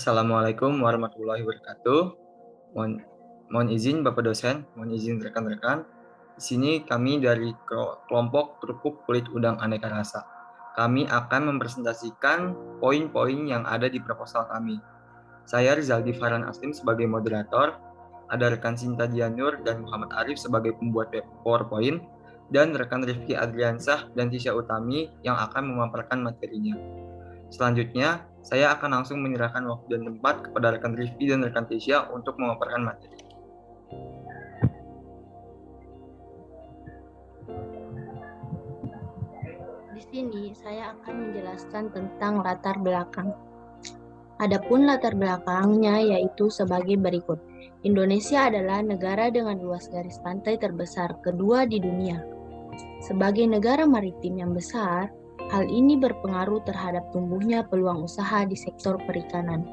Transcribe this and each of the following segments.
Assalamualaikum warahmatullahi wabarakatuh. Mohon izin Bapak dosen, mohon izin rekan-rekan. Di sini kami dari kelompok kerupuk kulit udang aneka rasa. Kami akan mempresentasikan poin-poin yang ada di proposal kami. Saya Rizaldi Farhan Aslim sebagai moderator, ada rekan Sinta Dianur dan Muhammad Arif sebagai pembuat PowerPoint, dan rekan Rifki Adriansah dan Tisha Utami yang akan memaparkan materinya. Selanjutnya, saya akan langsung menyerahkan waktu dan tempat kepada rekan Rifki dan rekan Tisha untuk memaparkan materi. Di sini saya akan menjelaskan tentang latar belakang. Adapun latar belakangnya yaitu sebagai berikut. Indonesia adalah negara dengan luas garis pantai terbesar kedua di dunia. Sebagai negara maritim yang besar, hal ini berpengaruh terhadap tumbuhnya peluang usaha di sektor perikanan.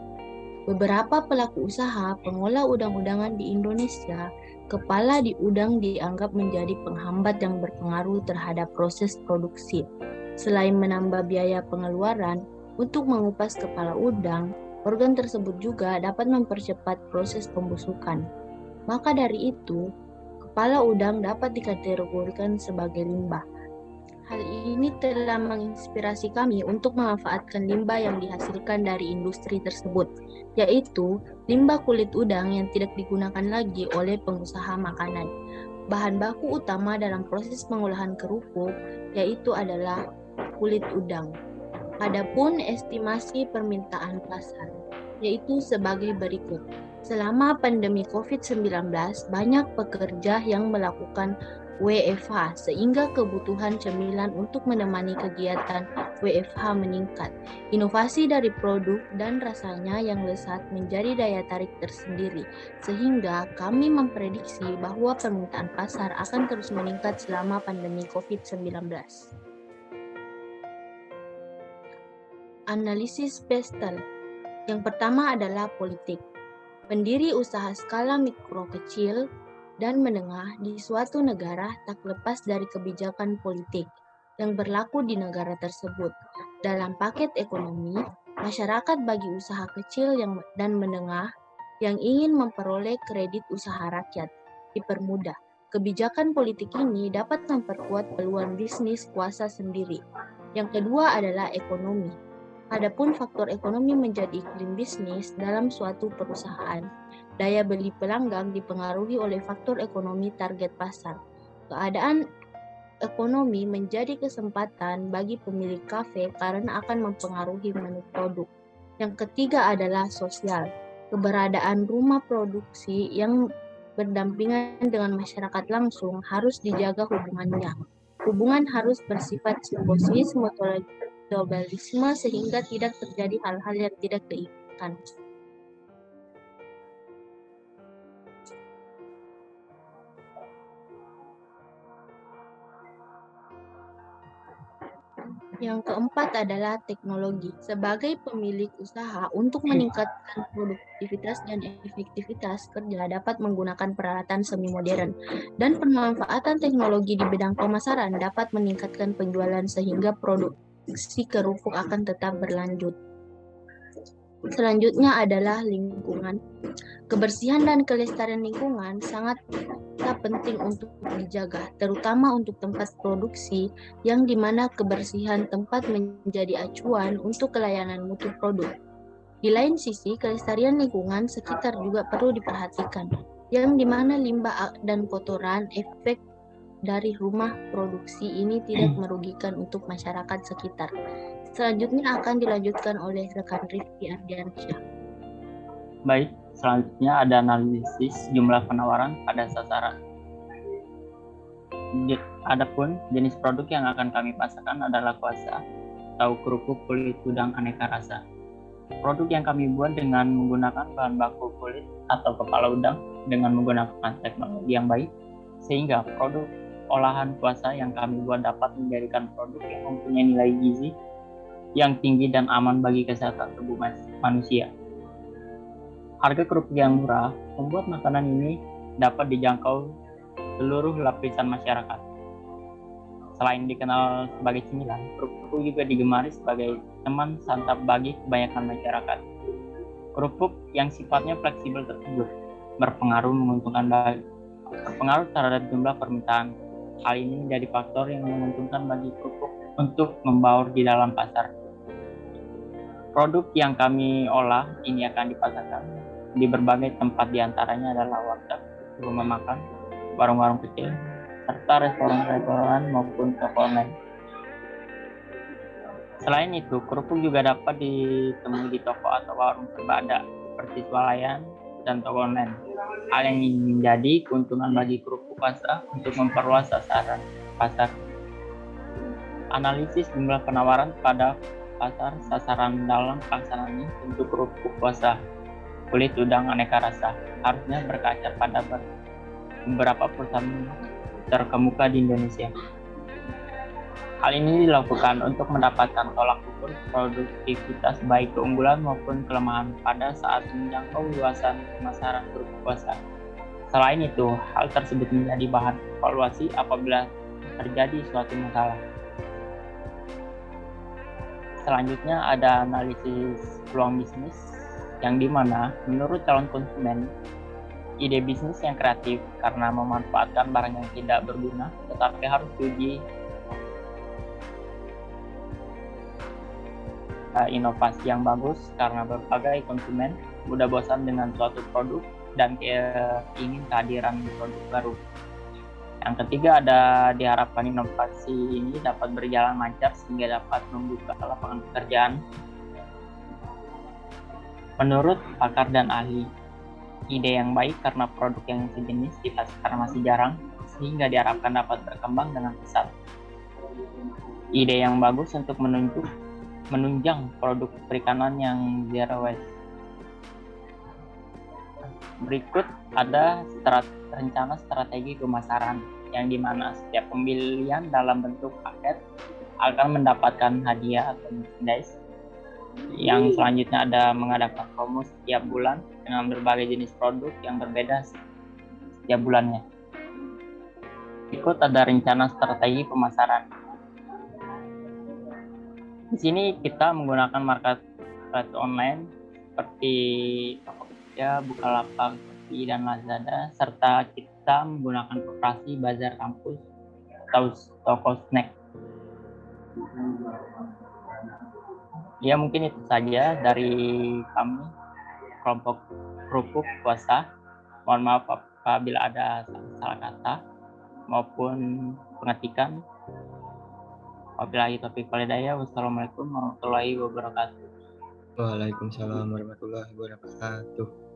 Beberapa pelaku usaha pengolah udang-udangan di Indonesia, kepala di udang dianggap menjadi penghambat yang berpengaruh terhadap proses produksi. Selain menambah biaya pengeluaran untuk mengupas kepala udang, organ tersebut juga dapat mempercepat proses pembusukan. Maka dari itu, kepala udang dapat dikategorikan sebagai limbah. Hal ini telah menginspirasi kami untuk memanfaatkan limbah yang dihasilkan dari industri tersebut, yaitu limbah kulit udang yang tidak digunakan lagi oleh pengusaha makanan. Bahan baku utama dalam proses pengolahan kerupuk yaitu adalah kulit udang. Adapun estimasi permintaan pasar yaitu sebagai berikut. Selama pandemi COVID-19, banyak pekerja yang melakukan WFH sehingga kebutuhan cemilan untuk menemani kegiatan WFH meningkat. Inovasi dari produk dan rasanya yang lezat menjadi daya tarik tersendiri, sehingga kami memprediksi bahwa permintaan pasar akan terus meningkat selama pandemi COVID-19. Analisis PESTEL. Yang pertama adalah politik. Pendiri usaha skala mikro kecil dan menengah di suatu negara tak lepas dari kebijakan politik yang berlaku di negara tersebut. Dalam paket ekonomi, masyarakat bagi usaha kecil dan menengah yang ingin memperoleh kredit usaha rakyat dipermudah. Kebijakan politik ini dapat memperkuat peluang bisnis kuasa sendiri. Yang kedua adalah ekonomi. Adapun faktor ekonomi menjadi iklim bisnis dalam suatu perusahaan. Daya beli pelanggan dipengaruhi oleh faktor ekonomi target pasar. Keadaan ekonomi menjadi kesempatan bagi pemilik kafe karena akan mempengaruhi menu produk. Yang ketiga adalah sosial. Keberadaan rumah produksi yang berdampingan dengan masyarakat langsung harus dijaga hubungannya. Hubungan harus bersifat simbiosis mutualisme sehingga tidak terjadi hal-hal yang tidak diinginkan. Yang keempat adalah teknologi. Sebagai pemilik usaha, untuk meningkatkan produktivitas dan efektivitas kerja dapat menggunakan peralatan semi modern, dan pemanfaatan teknologi di bidang pemasaran dapat meningkatkan penjualan sehingga produksi kerupuk akan tetap berlanjut. Selanjutnya adalah lingkungan. Kebersihan dan kelestarian lingkungan sangat penting untuk dijaga, terutama untuk tempat produksi yang dimana kebersihan tempat menjadi acuan untuk kelayanan mutu produk. Di lain sisi, kelestarian lingkungan sekitar juga perlu diperhatikan, yang dimana limbah dan kotoran efek dari rumah produksi ini tidak merugikan untuk masyarakat sekitar. Selanjutnya akan dilanjutkan oleh rekan Rifki Ardiansyah. Baik, selanjutnya ada analisis jumlah penawaran pada sasaran. Adapun jenis produk yang akan kami pasarkan adalah kuasa atau kerupuk kulit udang aneka rasa. Produk yang kami buat dengan menggunakan bahan baku kulit atau kepala udang dengan menggunakan teknologi yang baik, sehingga produk olahan kuasa yang kami buat dapat menjadikan produk yang mempunyai nilai gizi yang tinggi dan aman bagi kesehatan tubuh manusia. Harga kerupuk yang murah membuat makanan ini dapat dijangkau seluruh lapisan masyarakat. Selain dikenal sebagai cemilan, kerupuk juga digemari sebagai teman santap bagi kebanyakan masyarakat. Kerupuk yang sifatnya fleksibel tersebut berpengaruh terhadap jumlah permintaan. Hal ini menjadi faktor yang menguntungkan bagi kerupuk untuk membaur di dalam pasar. Produk yang kami olah ini akan dipasarkan di berbagai tempat, diantaranya adalah warteg, rumah makan, warung-warung kecil, serta restoran-restoran maupun toko online. Selain itu, kerupuk juga dapat ditemui di toko atau warung serba ada seperti swalayan dan toko online. Hal yang menjadi keuntungan bagi kerupuk Wasa untuk memperluas sasaran pasar. Analisis jumlah penawaran pada pasar sasaran dalam pelaksanaannya untuk kerupuk Wasa kulit udang aneka rasa harusnya berkaca pada beberapa perusahaan terkemuka di Indonesia. Hal ini dilakukan untuk mendapatkan tolak ukur produktivitas baik keunggulan maupun kelemahan pada saat menjangkau luasan pemasaran kerupuk Wasa. Selain itu, hal tersebut menjadi bahan evaluasi apabila terjadi suatu masalah. Selanjutnya ada analisis peluang bisnis, yang dimana menurut calon konsumen, ide bisnis yang kreatif karena memanfaatkan barang yang tidak berguna tetapi harus diuji, inovasi yang bagus karena berbagai konsumen mudah bosan dengan suatu produk dan ingin kehadiran produk baru. Yang ketiga ada diharapkan inovasi ini dapat berjalan lancar sehingga dapat membuka lapangan pekerjaan. Menurut pakar dan ahli, ide yang baik karena produk yang sejenis di pasar masih jarang sehingga diharapkan dapat berkembang dengan pesat. Ide yang bagus untuk menunjang produk perikanan yang zero waste. Berikut ada rencana strategi pemasaran yang dimana setiap pembelian dalam bentuk paket akan mendapatkan hadiah atau merchandise. Yang selanjutnya ada mengadakan promo setiap bulan dengan berbagai jenis produk yang berbeda setiap bulannya. Berikut ada rencana strategi pemasaran. Di sini kita menggunakan marketplace online seperti Tokopedia, Bukalapak, Shopee, dan Lazada, serta kita menggunakan operasi bazar kampus atau toko snack. Ya, mungkin itu saja dari kami, kelompok kerupuk Wasa. Mohon maaf apabila ada salah kata maupun pengetikan. Wabillahi taufiq wal hidayah. Wassalamualaikum warahmatullahi wabarakatuh. Waalaikumsalam warahmatullahi wabarakatuh.